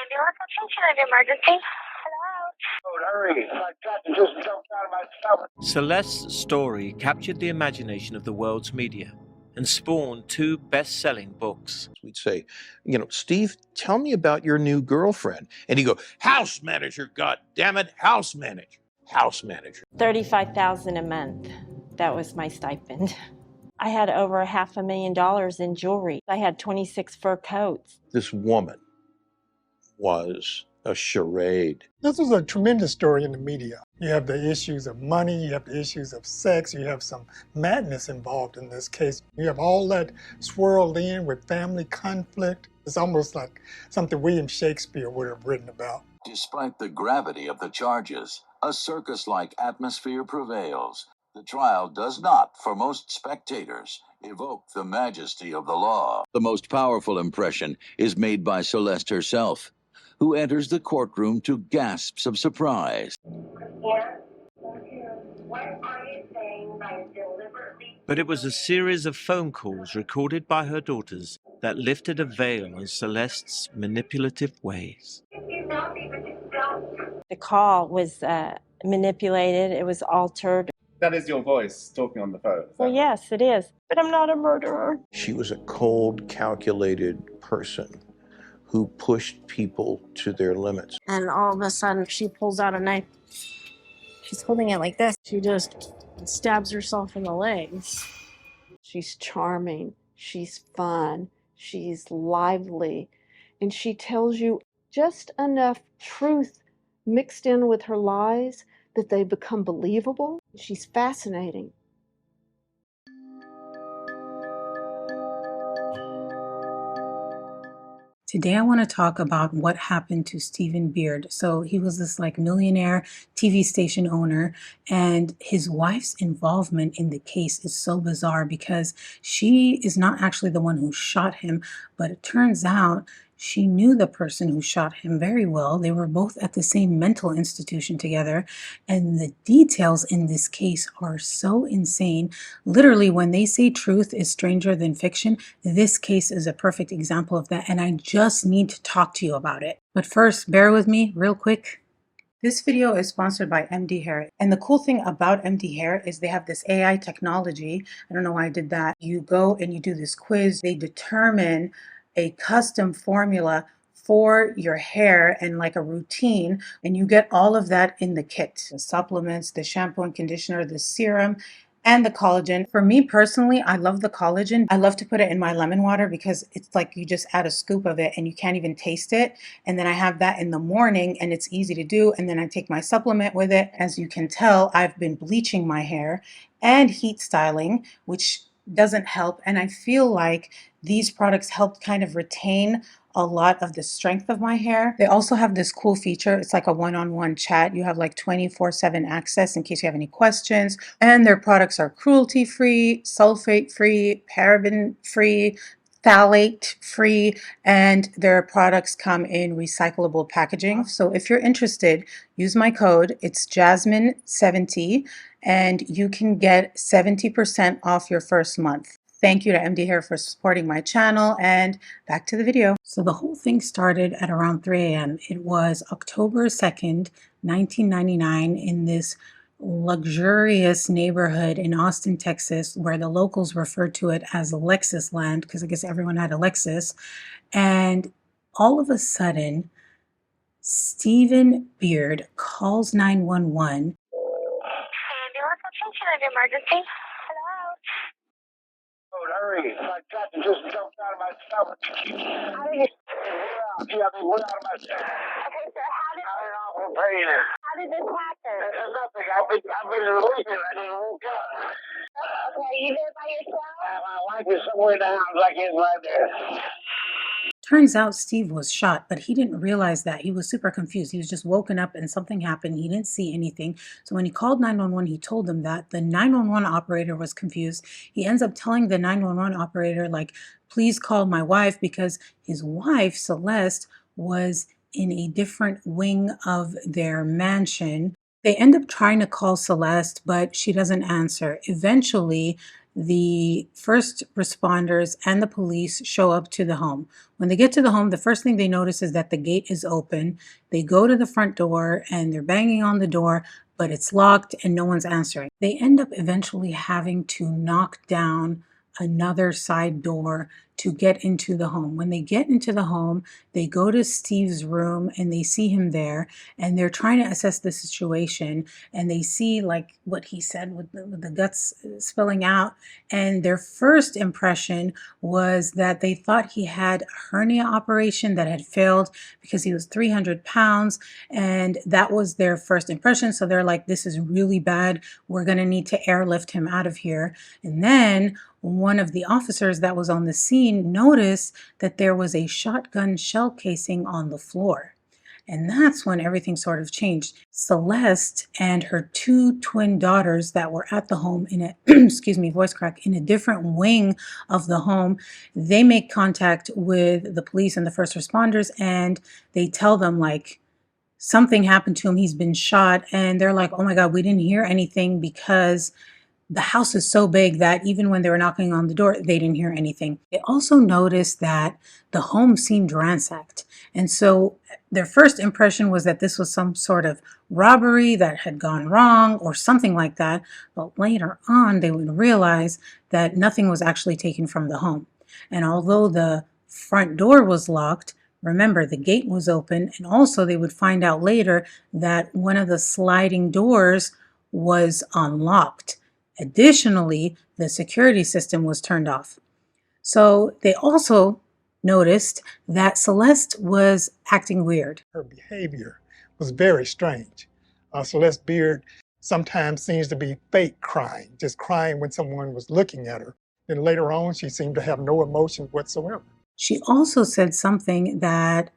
Ambulance, attention, an emergency. Hello? Oh, hurry. My gut just jumped out of my stomach. Celeste's story captured the imagination of the world's media and spawned two best-selling books. We'd say, Steve, tell me about your new girlfriend. And he'd go, house manager, God damn it, house manager, house manager. $35,000 a month. That was my stipend. I had over $500,000 in jewelry. I had 26 fur coats. This woman was a charade. This was a tremendous story in the media. You have the issues of money, you have the issues of sex, you have some madness involved in this case. You have all that swirled in with family conflict. It's almost like something William Shakespeare would have written about. Despite the gravity of the charges, a circus-like atmosphere prevails. The trial does not, for most spectators, evoke the majesty of the law. The most powerful impression is made by Celeste herself, who enters the courtroom to gasps of surprise. Yes. What are you saying by deliberately? But it was a series of phone calls recorded by her daughters that lifted a veil on Celeste's manipulative ways. You don't even don't. The call was manipulated. It was altered. That is your voice talking on the phone. Well, yes, it is. But I'm not a murderer. She was a cold, calculated person who pushed people to their limits. And all of a sudden, she pulls out a knife. She's holding it like this. She just stabs herself in the legs. She's charming, she's fun, she's lively, and she tells you just enough truth mixed in with her lies that they become believable. She's fascinating. Today I want to talk about what happened to Stephen Beard. So he was this millionaire TV station owner, and his wife's involvement in the case is so bizarre because she is not actually the one who shot him, but it turns out she knew the person who shot him very well. They were both at the same mental institution together, and the details in this case are so insane. Literally, when they say truth is stranger than fiction, this case is a perfect example of that, and I just need to talk to you about it. But first, bear with me real quick. This video is sponsored by MD Hair, and the cool thing about MD Hair is they have this AI technology. I don't know why I did that. You go and you do this quiz. They determine a custom formula for your hair and like a routine, and you get all of that in the kit. The supplements, the shampoo and conditioner, the serum, and the collagen. For me personally, I love the collagen. I love to put it in my lemon water because it's like you just add a scoop of it and you can't even taste it. And then I have that in the morning and it's easy to do. And then I take my supplement with it. As you can tell, I've been bleaching my hair and heat styling, which doesn't help. And I feel like these products help kind of retain a lot of the strength of my hair. They also have this cool feature. It's like a one-on-one chat. You have like 24/7 access in case you have any questions. And their products are cruelty-free, sulfate-free, paraben-free, phthalate-free, and their products come in recyclable packaging. So if you're interested, use my code. It's Jasmine70, and you can get 70% off your first month. Thank you to MD Hair for supporting my channel, and back to the video. So the whole thing started at around 3 a.m. It was October 2nd, 1999 in this luxurious neighborhood in Austin, Texas, where the locals referred to it as Lexus Land because I guess everyone had a Lexus. And all of a sudden, Stephen Beard calls 911. Ambulance, attention, an emergency. Hello? Oh, hurry. My gut just jumped out of my stomach. How did you... We're out of my stomach. Okay, sir, how did... I don't know. I'm pain. How did this happen? There's nothing. I've been sleeping. I didn't woke up. Okay, are you there by yourself? My wife is somewhere in the house, like it's right there. Turns out Steve was shot, but he didn't realize that. He was super confused. He was just woken up and something happened. He didn't see anything. So when he called 911, he told them that. The 911 operator was confused. He ends up telling the 911 operator, like, please call my wife, because his wife, Celeste, was in a different wing of their mansion. They end up trying to call Celeste, but she doesn't answer. Eventually, the first responders and the police show up to the home. When they get to the home, the first thing they notice is that the gate is open. They go to the front door and they're banging on the door, but it's locked and no one's answering. They end up eventually having to knock down another side door to get into the home. When they get into the home, they go to Steve's room and they see him there, and they're trying to assess the situation, and they see like what he said with the guts spilling out, and their first impression was that they thought he had a hernia operation that had failed because he was 300 pounds, and that was their first impression. So they're like, this is really bad. We're going to need to airlift him out of here. And then one of the officers that was on the scene noticed that there was a shotgun shell casing on the floor. And that's when everything sort of changed. Celeste and her two twin daughters that were at the home in a, excuse me, voice crack, in a different wing of the home, they make contact with the police and the first responders, and they tell them like, something happened to him, he's been shot. And they're like, oh my God, we didn't hear anything because the house is so big that even when they were knocking on the door, they didn't hear anything. They also noticed that the home seemed ransacked. And so their first impression was that this was some sort of robbery that had gone wrong or something like that. But later on, they would realize that nothing was actually taken from the home. And although the front door was locked, remember, the gate was open. And also they would find out later that one of the sliding doors was unlocked. Additionally, the security system was turned off. So they also noticed that Celeste was acting weird. Her behavior was very strange. Celeste Beard sometimes seems to be fake crying, just crying when someone was looking at her. Then later on, she seemed to have no emotion whatsoever. She also said something that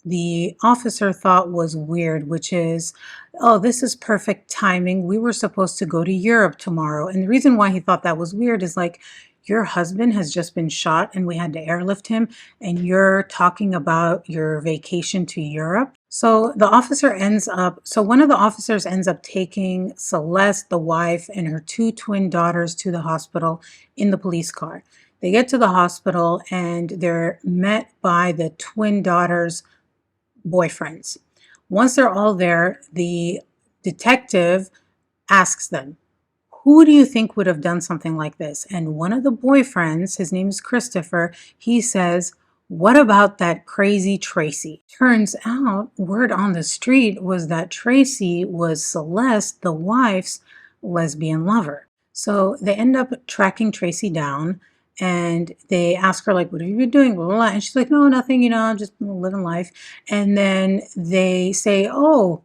the officer thought was weird, which is, oh, this is perfect timing. We were supposed to go to Europe tomorrow. And the reason why he thought that was weird is like, your husband has just been shot and we had to airlift him, and you're talking about your vacation to Europe. So one of the officers ends up taking Celeste, the wife, and her two twin daughters to the hospital in the police car. They get to the hospital and they're met by the twin daughters' boyfriends. Once they're all there, the detective asks them, who do you think would have done something like this? And one of the boyfriends, his name is Christopher, he says, what about that crazy Tracy? Turns out, word on the street was that Tracy was Celeste, the wife's lesbian lover. So they end up tracking Tracy down, and they ask her, like, what have you been doing? Blah, blah, blah. And she's like, no, nothing, I'm just living life. And then they say, oh,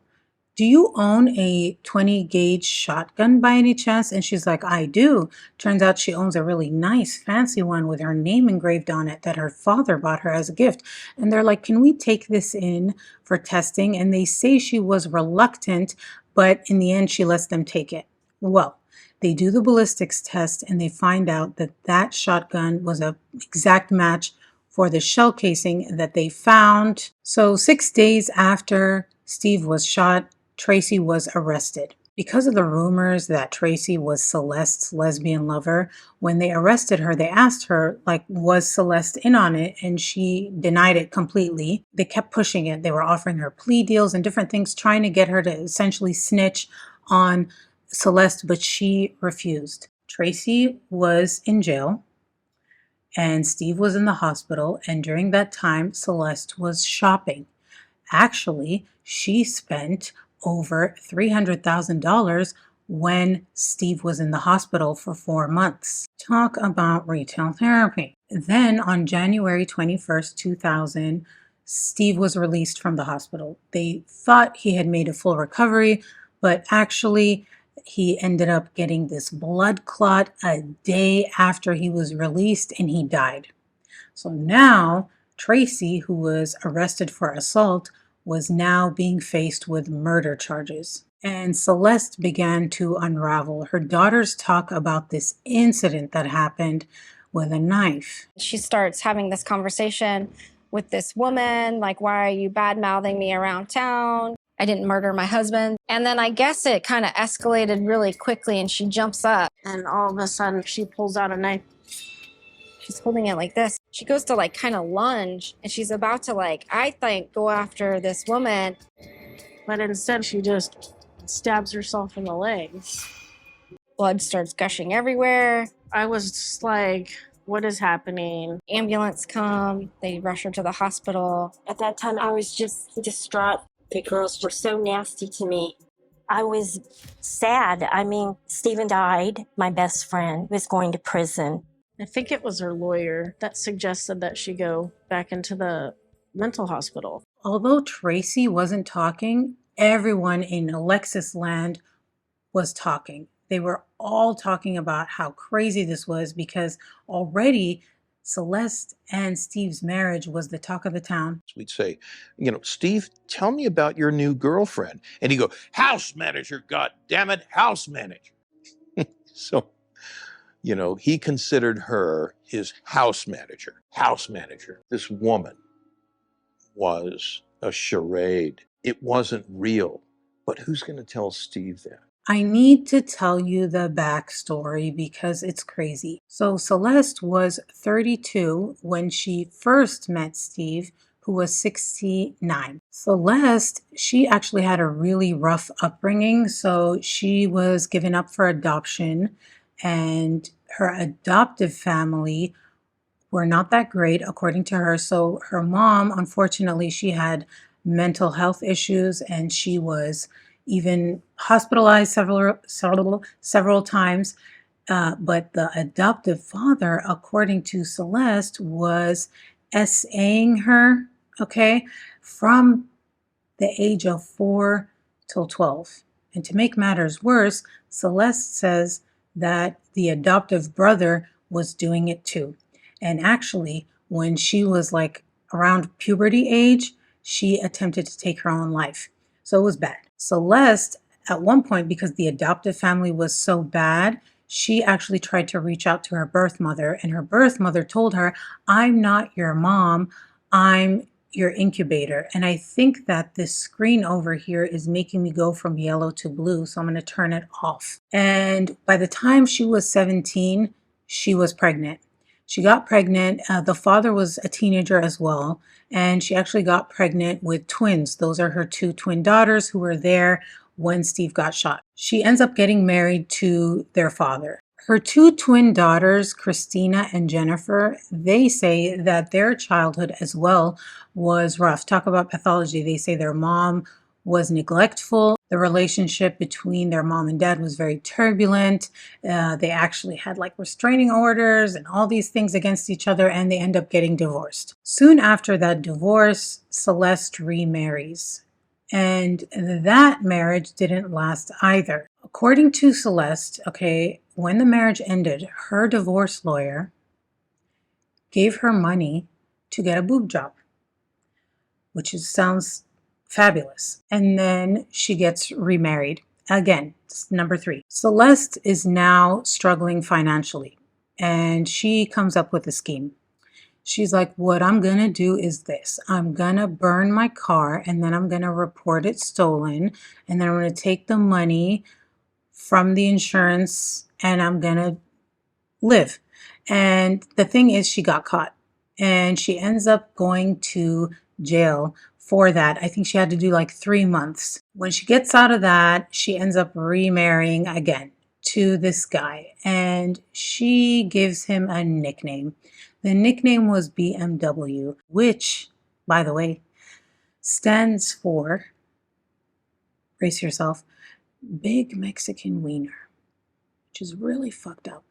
do you own a 20 gauge shotgun by any chance? And she's like, I do. Turns out she owns a really nice, fancy one with her name engraved on it that her father bought her as a gift. And they're like, can we take this in for testing? And they say she was reluctant, but in the end, she lets them take it. Well, they do the ballistics test and they find out that that shotgun was an exact match for the shell casing that they found. So 6 days after Steve was shot, Tracy was arrested. Because of the rumors that Tracy was Celeste's lesbian lover, when they arrested her, they asked her, like, was Celeste in on it? And she denied it completely. They kept pushing it. They were offering her plea deals and different things, trying to get her to essentially snitch on Celeste, but she refused. Tracy was in jail and Steve was in the hospital, and during that time, Celeste was shopping. Actually, she spent over $300,000 when Steve was in the hospital for 4 months. Talk about retail therapy. Then on January 21st, 2000, Steve was released from the hospital. They thought he had made a full recovery, but actually he ended up getting this blood clot a day after he was released, and he died. So now Tracy, who was arrested for assault, was now being faced with murder charges. And Celeste began to unravel. Her daughters talk about this incident that happened with a knife. She starts having this conversation with this woman, like, why are you bad-mouthing me around town? I didn't murder my husband. And then I guess it kind of escalated really quickly and she jumps up and all of a sudden she pulls out a knife. She's holding it like this. She goes to like kind of lunge and she's about to like, I think, go after this woman. But instead she just stabs herself in the legs. Blood starts gushing everywhere. I was just like, what is happening? Ambulance come, they rush her to the hospital. At that time, I was just distraught. The girls were so nasty to me. I was sad. I mean, Stephen died. My best friend was going to prison. I think it was her lawyer that suggested that she go back into the mental hospital. Although Tracy wasn't talking, everyone in Alexis land was talking. They were all talking about how crazy this was because already Celeste and Steve's marriage was the talk of the town. We'd say, Steve, tell me about your new girlfriend. And he'd go, house manager, God damn it, house manager. So, he considered her his house manager. House manager. This woman was a charade. It wasn't real. But who's going to tell Steve that? I need to tell you the backstory because it's crazy. So Celeste was 32 when she first met Steve, who was 69. Celeste, she actually had a really rough upbringing. So she was given up for adoption, and her adoptive family were not that great, according to her. So her mom, unfortunately, she had mental health issues, and she was even hospitalized several times. But the adoptive father, according to Celeste, was SAing her, okay, from the age of 4 till 12. And to make matters worse, Celeste says that the adoptive brother was doing it too. And actually, when she was like around puberty age, she attempted to take her own life. So it was bad. Celeste, at one point, because the adoptive family was so bad, she actually tried to reach out to her birth mother, and her birth mother told her, I'm not your mom, I'm your incubator. And I think that this screen over here is making me go from yellow to blue, so I'm going to turn it off. And by the time she was 17, she was pregnant. She got pregnant. The father was a teenager as well. And she actually got pregnant with twins. Those are her 2 twin daughters who were there when Steve got shot. She ends up getting married to their father. Her 2 twin daughters, Christina and Jennifer, they say that their childhood as well was rough. Talk about pathology. They say their mom was neglectful. The relationship between their mom and dad was very turbulent. They actually had like restraining orders and all these things against each other, and they end up getting divorced. Soon after that divorce, Celeste remarries. And that marriage didn't last either. According to Celeste, okay, when the marriage ended, her divorce lawyer gave her money to get a boob job, which sounds fabulous. And then she gets remarried. Again, number 3. Celeste is now struggling financially, and she comes up with a scheme. She's like, what I'm going to do is this. I'm going to burn my car, and then I'm going to report it stolen, and then I'm going to take the money from the insurance, and I'm going to live. And the thing is, she got caught, and she ends up going to jail for that. I think she had to do like 3 months. When she gets out of that, she ends up remarrying again to this guy, and she gives him a nickname. The nickname was BMW, which, by the way, stands for, brace yourself, Big Mexican Wiener, which is really fucked up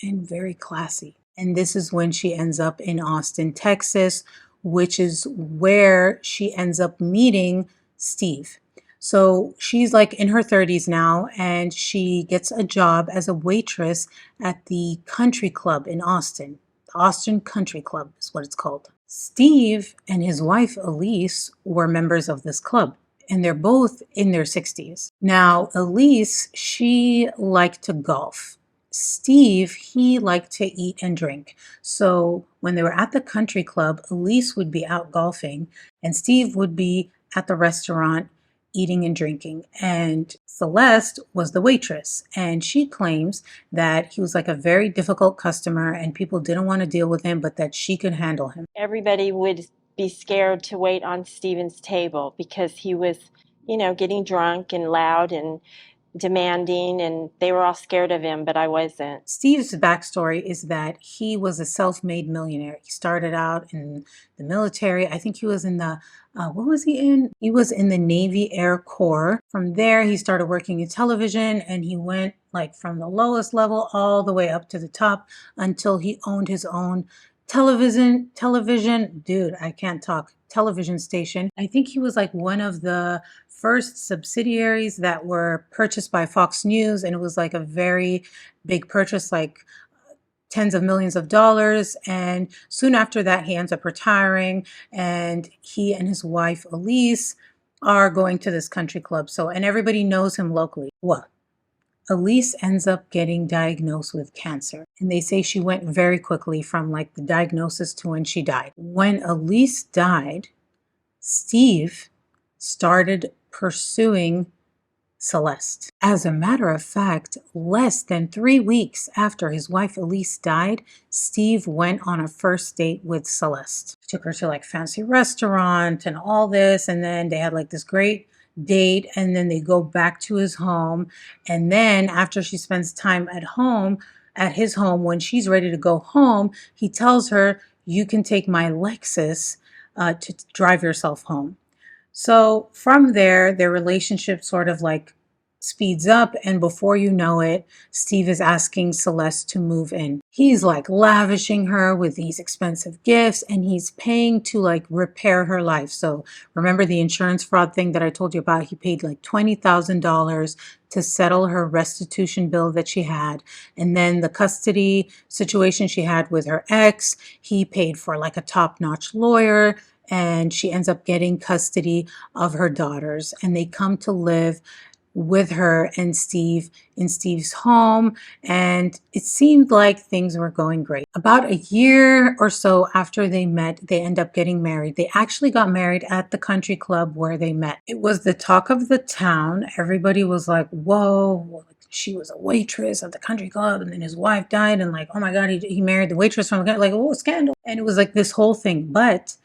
and very classy. And this is when she ends up in Austin, Texas, which is where she ends up meeting Steve. So she's like in her 30s now, and she gets a job as a waitress at the country club in Austin. The Austin Country Club is what it's called. Steve and his wife Elise were members of this club, and they're both in their 60s. Now, Elise, she liked to golf. Steve, he liked to eat and drink. So when they were at the country club, Elise would be out golfing, and Steve would be at the restaurant eating and drinking. And Celeste was the waitress. And she claims that he was like a very difficult customer and people didn't want to deal with him, but that she could handle him. Everybody would be scared to wait on Steven's table because he was, getting drunk and loud and demanding, and they were all scared of him, but I wasn't. Steve's backstory is that he was a self-made millionaire. He started out in the military. I think he was in the, what was he in? He was in the Navy Air Corps. From there, he started working in television, and he went like from the lowest level all the way up to the top until he owned his own television, dude, I can't talk, television station. I think he was like one of the first subsidiaries that were purchased by Fox News, and it was like a very big purchase, like tens of millions of dollars. And soon after that, he ends up retiring, and he and his wife Elise are going to this country club. So, and everybody knows him locally. Well, Elise ends up getting diagnosed with cancer, and they say she went very quickly from like the diagnosis to when she died. When Elise died, Steve started pursuing Celeste. As a matter of fact, less than 3 weeks after his wife Elise died, Steve went on a first date with Celeste. He took her to like fancy restaurant and all this, and then they had like this great date, and then they go back to his home. And then after she spends time at his home, when she's ready to go home, he tells her, "You can take my Lexus to drive yourself home." So from there, their relationship sort of like speeds up, and before you know it, Steve is asking Celeste to move in. He's like lavishing her with these expensive gifts, and he's paying to like repair her life. So remember the insurance fraud thing that I told you about? He paid like $20,000 to settle her restitution bill that she had. And then the custody situation she had with her ex, he paid for like a top-notch lawyer, and she ends up getting custody of her daughters, and they come to live with her and Steve in Steve's home, and it seemed like things were going great. About a year or so after they met, they end up getting married. They actually got married at the country club where they met. It was the talk of the town. Everybody was like, whoa, she was a waitress at the country club, and then his wife died, and like, oh my God, he married the waitress from the, like, oh, scandal. And it was like this whole thing. But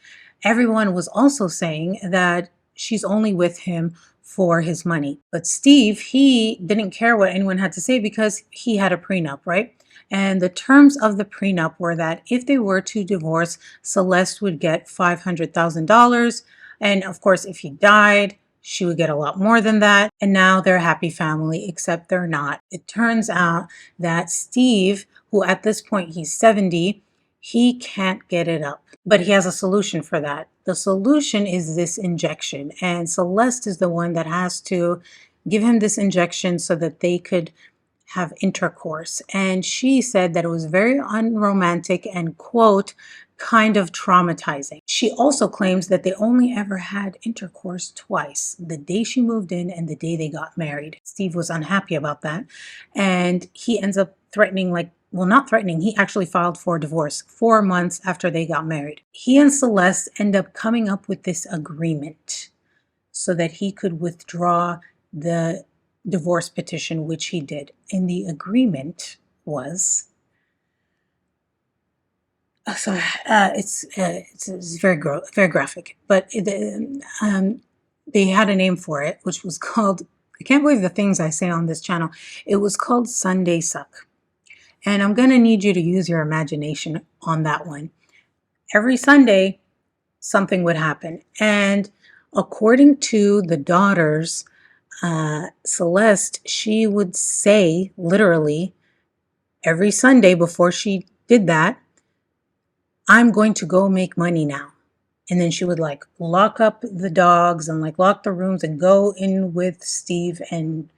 everyone was also saying that she's only with him for his money. But Steve, he didn't care what anyone had to say because he had a prenup, right? And the terms of the prenup were that if they were to divorce, Celeste would get $500,000. And of course, if he died, she would get a lot more than that. And now they're a happy family, except they're not. It turns out that Steve, who at this point he's 70, he can't get it up. But he has a solution for that. The solution is this injection, and Celeste is the one that has to give him this injection so that they could have intercourse. And she said that it was very unromantic and, quote, kind of traumatizing. She also claims that they only ever had intercourse twice, the day she moved in and the day they got married. Steve was unhappy about that, and he ends up threatening, like, well, not threatening, he actually filed for divorce 4 months after they got married. He and Celeste end up coming up with this agreement so that he could withdraw the divorce petition, which he did. And the agreement was, it's very graphic, but they had a name for it, which was called, I can't believe the things I say on this channel. It was called Sunday Suck. And I'm going to need you to use your imagination on that one. Every Sunday, something would happen. And according to the daughters, Celeste, she would say literally every Sunday before she did that, "I'm going to go make money now." And then she would like lock up the dogs and like lock the rooms and go in with Steve and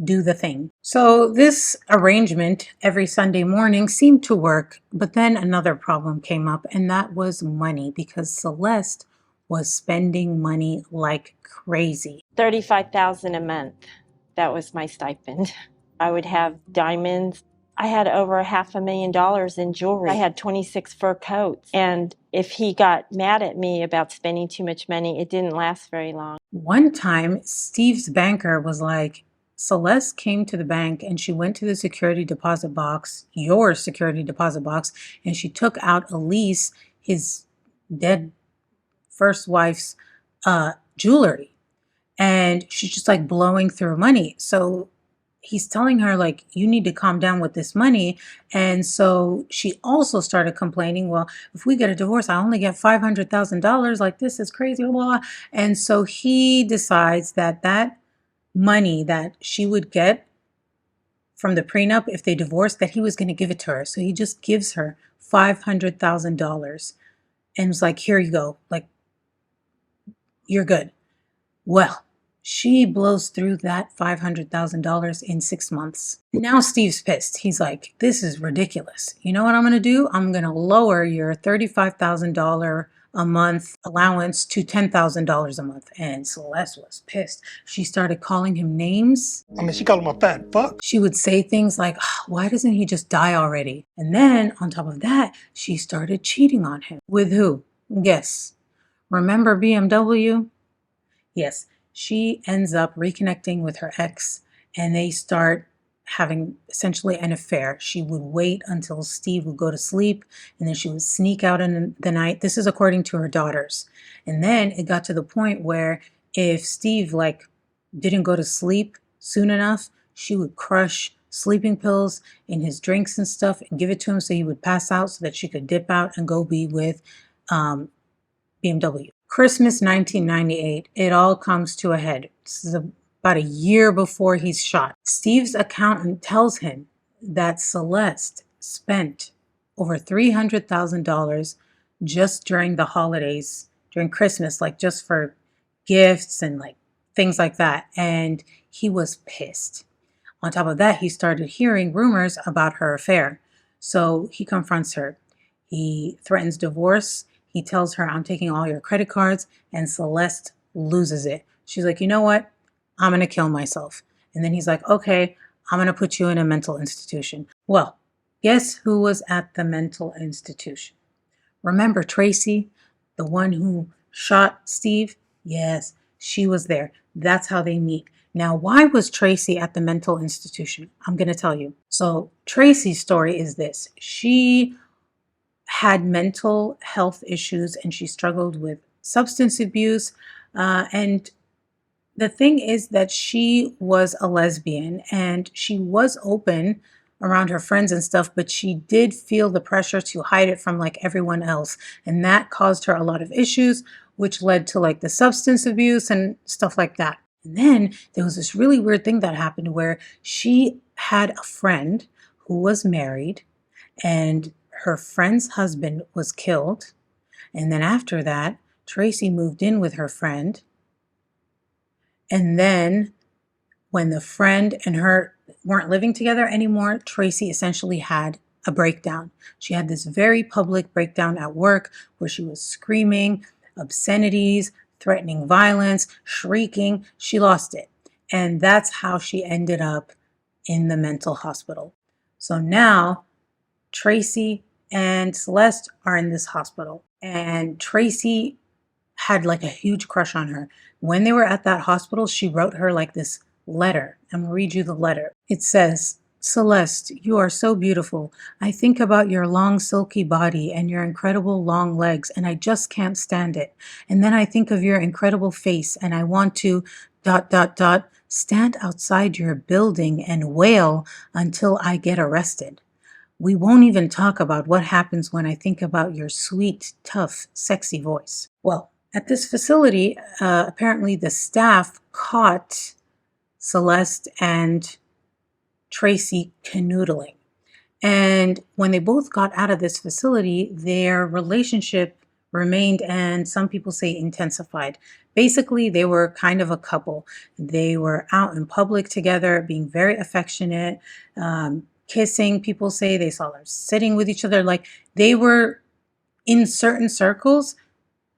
do the thing. So this arrangement every Sunday morning seemed to work, but then another problem came up, and that was money, because Celeste was spending money like crazy. $35,000 a month. That was my stipend. I would have diamonds. I had over $500,000 in jewelry. I had 26 fur coats. And if he got mad at me about spending too much money, it didn't last very long. One time, Steve's banker was like, Celeste came to the bank and she went to the security deposit box, your security deposit box, and she took out Elise, his dead first wife's jewelry. And she's just like blowing through money. So he's telling her, like, you need to calm down with this money. And so she also started complaining, well, if we get a divorce, I only get $500,000. Like, this is crazy, blah, blah. And so he decides that that money that she would get from the prenup if they divorced, that he was going to give it to her. So he just gives her $500,000 and was like, here you go. Like, you're good. Well, she blows through that $500,000 in 6 months. Now Steve's pissed. He's like, this is ridiculous. You know what I'm going to do? I'm going to lower your $35,000 a month allowance to $10,000 a month. And Celeste was pissed. She started calling him names. I mean, she called him a fat fuck. She would say things like, why doesn't he just die already? And then on top of that, she started cheating on him. With who? Guess. Remember BMW? Yes, she ends up reconnecting with her ex and they start having essentially an affair. She would wait until Steve would go to sleep and then she would sneak out in the night. This is according to her daughters. And then it got to the point where if Steve like didn't go to sleep soon enough, she would crush sleeping pills in his drinks and stuff and give it to him so he would pass out so that she could dip out and go be with BMW. Christmas 1998, it all comes to a head. This is about a year before he's shot. Steve's accountant tells him that Celeste spent over $300,000 just during the holidays, during Christmas, like just for gifts and like things like that. And he was pissed. On top of that, he started hearing rumors about her affair. So he confronts her. He threatens divorce. He tells her, I'm taking all your credit cards, and Celeste loses it. She's like, you know what? I'm going to kill myself. And then he's like, okay, I'm going to put you in a mental institution. Well, guess who was at the mental institution? Remember Tracy, the one who shot Steve? Yes, she was there. That's how they meet. Now, why was Tracy at the mental institution? I'm going to tell you. So Tracy's story is this. She had mental health issues and she struggled with substance abuse. And the thing is that she was a lesbian and she was open around her friends and stuff, but she did feel the pressure to hide it from like everyone else. And that caused her a lot of issues, which led to like the substance abuse and stuff like that. And then there was this really weird thing that happened where she had a friend who was married and her friend's husband was killed. And then after that, Tracy moved in with her friend. And then when the friend and her weren't living together anymore, Tracy essentially had a breakdown. She had this very public breakdown at work where she was screaming obscenities, threatening violence, shrieking. She lost it. And that's how she ended up in the mental hospital. So now Tracy and Celeste are in this hospital. And Tracy had like a huge crush on her. When they were at that hospital, she wrote her like this letter. I'm going to read you the letter. It says, Celeste, you are so beautiful. I think about your long silky body and your incredible long legs and I just can't stand it. And then I think of your incredible face and I want to ... stand outside your building and wail until I get arrested. We won't even talk about what happens when I think about your sweet, tough, sexy voice. Well, at this facility, apparently the staff caught Celeste and Tracy canoodling. And when they both got out of this facility, their relationship remained and some people say intensified. Basically, they were kind of a couple. They were out in public together, being very affectionate, kissing. People say they saw them sitting with each other. Like they were in certain circles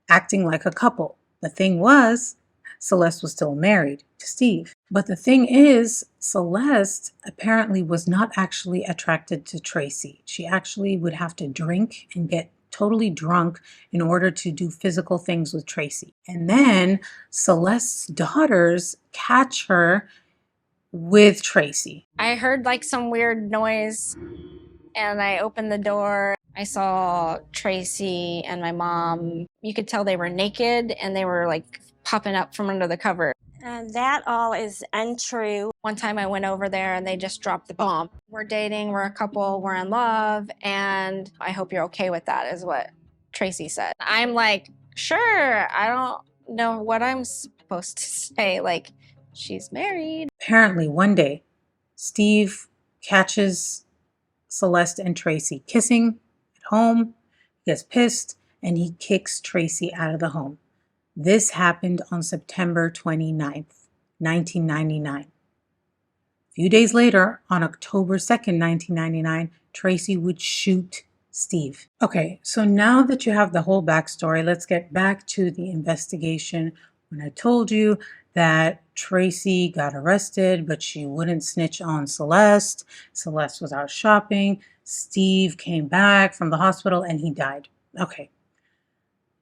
acting like a couple. The thing was, Celeste was still married to Steve. But the thing is, Celeste apparently was not actually attracted to Tracy. She actually would have to drink and get totally drunk in order to do physical things with Tracy. And then Celeste's daughters catch her with Tracy. I heard like some weird noise and I opened the door. I saw Tracy and my mom. You could tell they were naked and they were like popping up from under the cover. That all is untrue. One time I went over there and they just dropped the bomb. We're dating, we're a couple, we're in love, and I hope you're okay with that, is what Tracy said. I'm like, sure, I don't know what I'm supposed to say. Like, she's married. Apparently, one day, Steve catches Celeste and Tracy kissing at home, gets pissed, and he kicks Tracy out of the home. This happened on September 29th, 1999. A few days later, on October 2nd, 1999, Tracy would shoot Steve. Okay, so now that you have the whole backstory, let's get back to the investigation. When I told you that Tracy got arrested, but she wouldn't snitch on Celeste. Celeste was out shopping. Steve came back from the hospital and he died. Okay,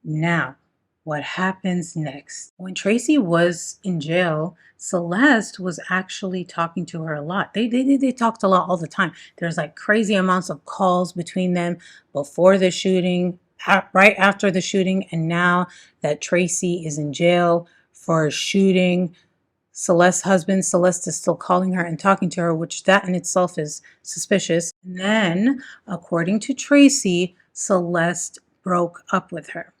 now what happens next? When Tracy was in jail, Celeste was actually talking to her a lot. They talked a lot all the time. There's like crazy amounts of calls between them before the shooting, right after the shooting, and now that Tracy is in jail for shooting Celeste's husband. Celeste is still calling her and talking to her, which that in itself is suspicious. And then, according to Tracy, Celeste broke up with her.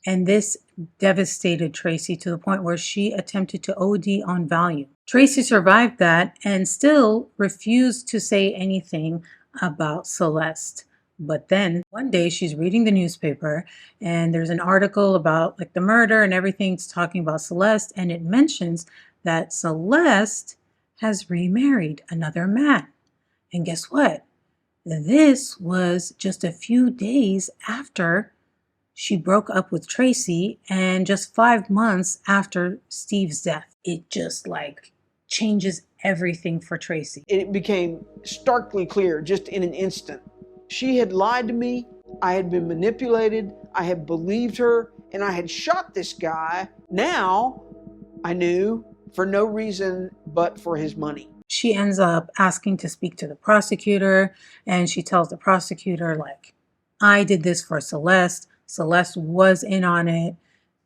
And this devastated Tracy to the point where she attempted to OD on Valium. Tracy survived that and still refused to say anything about Celeste. But then one day she's reading the newspaper and there's an article about like the murder and everything's talking about Celeste, and it mentions that Celeste has remarried another man. And guess what? This was just a few days after she broke up with Tracy and just 5 months after Steve's death. It just like changes everything for Tracy. It became starkly clear just in an instant. She had lied to me. I had been manipulated. I had believed her and I had shot this guy. Now I knew, for no reason but for his money. She ends up asking to speak to the prosecutor, and she tells the prosecutor, like, I did this for Celeste. Celeste was in on it.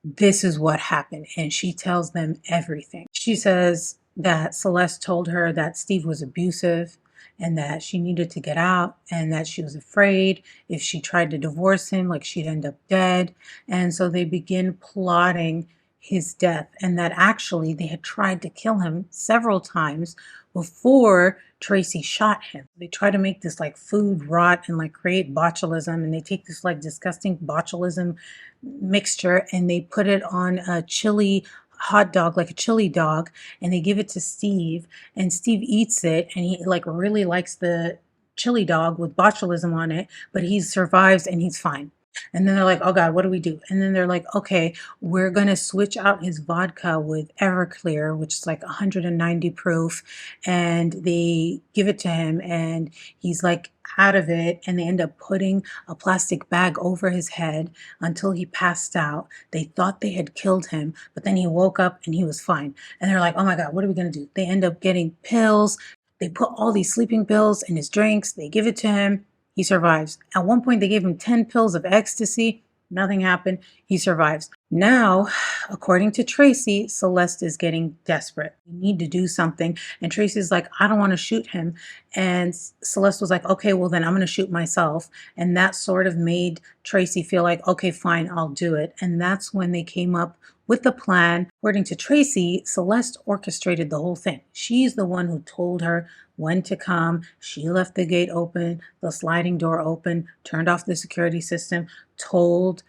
This is what happened. And she tells them everything. She says that Celeste told her that Steve was abusive and that she needed to get out, and that she was afraid if she tried to divorce him, like she'd end up dead. And so they begin plotting his death, and that actually they had tried to kill him several times before Tracy shot him. They try to make this like food rot and like create botulism, and they take this like disgusting botulism mixture and they put it on a chili hot dog, like a chili dog, and they give it to Steve, and Steve eats it and he like really likes the chili dog with botulism on it, but he survives and he's fine. And then they're like, oh God, what do we do? And then they're like, okay, we're going to switch out his vodka with Everclear, which is like 190 proof. And they give it to him and he's like out of it. And they end up putting a plastic bag over his head until he passed out. They thought they had killed him, but then he woke up and he was fine. And they're like, oh my God, what are we going to do? They end up getting pills. They put all these sleeping pills in his drinks. They give it to him. He survives. At one point, they gave him 10 pills of ecstasy. Nothing happened. He survives. Now, according to Tracy, Celeste is getting desperate. We need to do something. And Tracy's like, I don't want to shoot him. And Celeste was like, okay, well then I'm going to shoot myself. And that sort of made Tracy feel like, okay, fine, I'll do it. And that's when they came up with the plan. According to Tracy, Celeste orchestrated the whole thing. She's the one who told her when to come. She left the gate open, the sliding door open, turned off the security system, told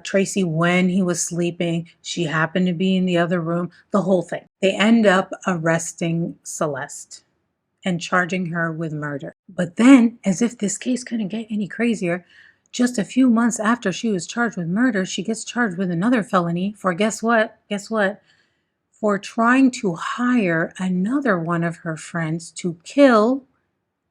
Tracy when he was sleeping. She happened to be in the other room, the whole thing. They end up arresting Celeste and charging her with murder. But then, as if this case couldn't get any crazier, just a few months after she was charged with murder, she gets charged with another felony for guess what? Guess what? For trying to hire another one of her friends to kill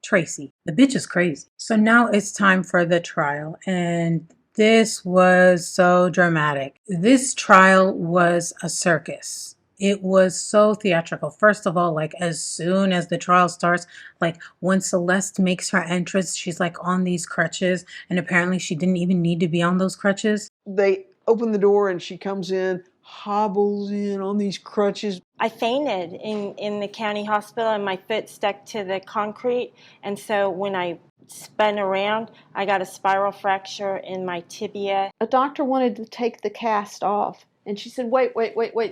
Tracy. The bitch is crazy. So now it's time for the trial, and this was so dramatic. This trial was a circus. It was so theatrical. First of all, like as soon as the trial starts, like when Celeste makes her entrance, she's like on these crutches, and apparently she didn't even need to be on those crutches. They open the door and she comes in, hobbles in on these crutches. I fainted in the county hospital and my foot stuck to the concrete. And so when I spun around, I got a spiral fracture in my tibia. A doctor wanted to take the cast off. And she said, wait,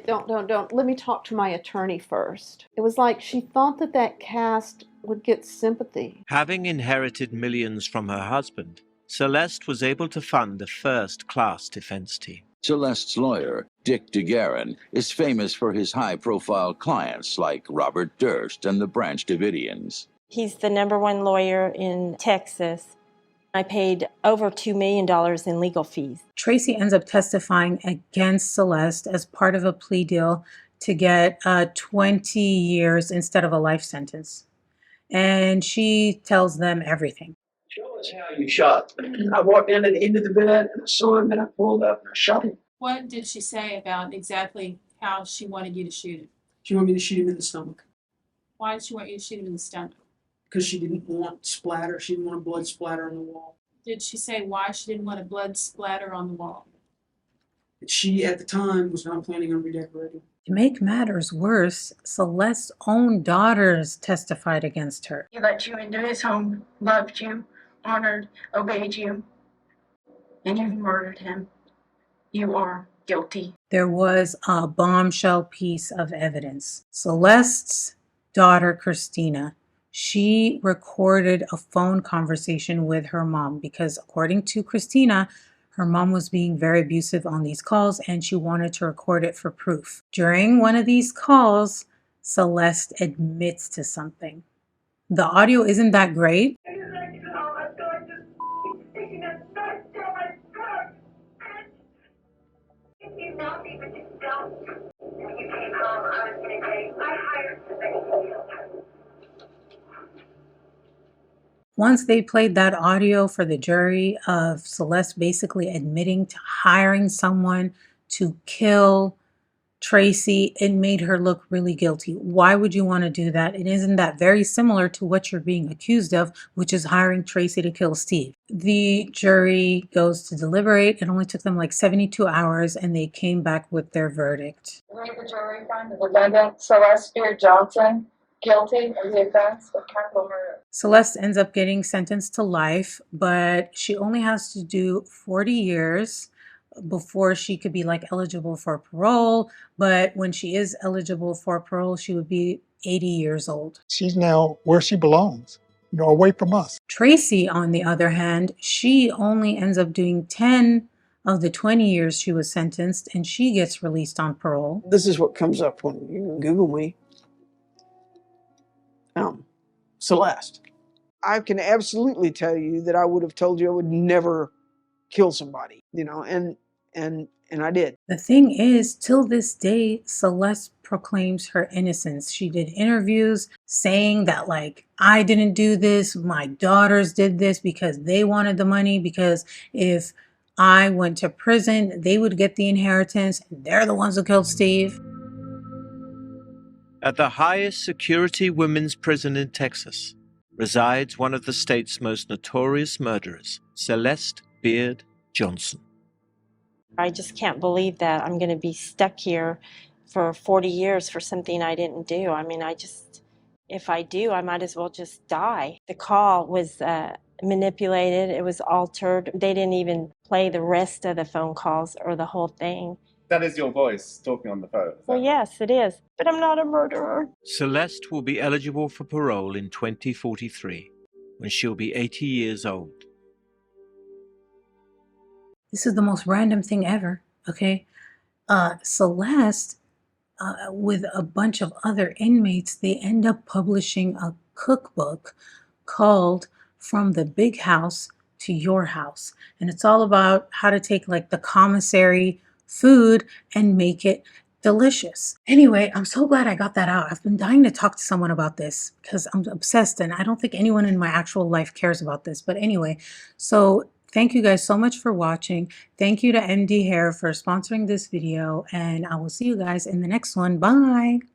don't. Let me talk to my attorney first. It was like she thought that that cast would get sympathy. Having inherited millions from her husband, Celeste was able to fund a first-class defense team. Celeste's lawyer, Dick DeGuerin, is famous for his high-profile clients like Robert Durst and the Branch Davidians. He's the #1 lawyer in Texas. I paid over $2 million in legal fees. Tracy ends up testifying against Celeste as part of a plea deal to get 20 years instead of a life sentence. And she tells them everything. Show us how you shot. I walked into the bed and I saw him and I pulled up and I shot him. What did she say about exactly how she wanted you to shoot him? She wanted me to shoot him in the stomach Why did she want you to shoot him in the stomach? because she didn't want splatter. She didn't want blood splatter on the wall. Did she say why she didn't want a blood splatter on the wall? She, at the time, was not planning on redecorating. To make matters worse, Celeste's own daughters testified against her. He let you into his home, loved you, honored, obeyed you, and you murdered him. You are guilty. There was a bombshell piece of evidence. Celeste's daughter, Christina, she recorded a phone conversation with her mom because, according to Christina, her mom was being very abusive on these calls and she wanted to record it for proof. During one of these calls, Celeste admits to something. The audio isn't that great. Once they played that audio for the jury of Celeste basically admitting to hiring someone to kill Tracy, it made her look really guilty. Why would you want to do that? And isn't that very similar to what you're being accused of, which is hiring Tracy to kill Steve? The jury goes to deliberate. It only took them like 72 hours and they came back with their verdict. We, the jury, find the defendant, Celeste Beard Johnson, guilty of the offense of capital murder. Celeste ends up getting sentenced to life, but she only has to do 40 years before she could be like eligible for parole. But when she is eligible for parole, she would be 80 years old. She's now where she belongs, away from us. Tracy, on the other hand, she only ends up doing 10 of the 20 years she was sentenced, and she gets released on parole. This is what comes up when you Google me. Celeste. I can absolutely tell you that I would have told you I would never kill somebody, and I did. The thing is, till this day, Celeste proclaims her innocence. She did interviews saying that, like, I didn't do this, my daughters did this because they wanted the money, because if I went to prison, they would get the inheritance, and they're the ones who killed Steve. At the highest security women's prison in Texas resides one of the state's most notorious murderers, Celeste Beard Johnson. I just can't believe that I'm going to be stuck here for 40 years for something I didn't do. I mean, if I do, I might as well just die. The call was manipulated. It was altered. They didn't even play the rest of the phone calls or the whole thing. That is your voice talking on the phone. Well, yes, it is. But I'm not a murderer. Celeste will be eligible for parole in 2043, when she'll be 80 years old. This is the most random thing ever, okay? Celeste, with a bunch of other inmates, they end up publishing a cookbook called From the Big House to Your House. And it's all about how to take like the commissary food and make it Delicious. Anyway, I'm so glad I got that out. I've been dying to talk to someone about this because I'm obsessed and I don't think anyone in my actual life cares about this. But anyway, so thank you guys so much for watching. Thank you to MD Hair for sponsoring this video, and I will see you guys in the next one. Bye.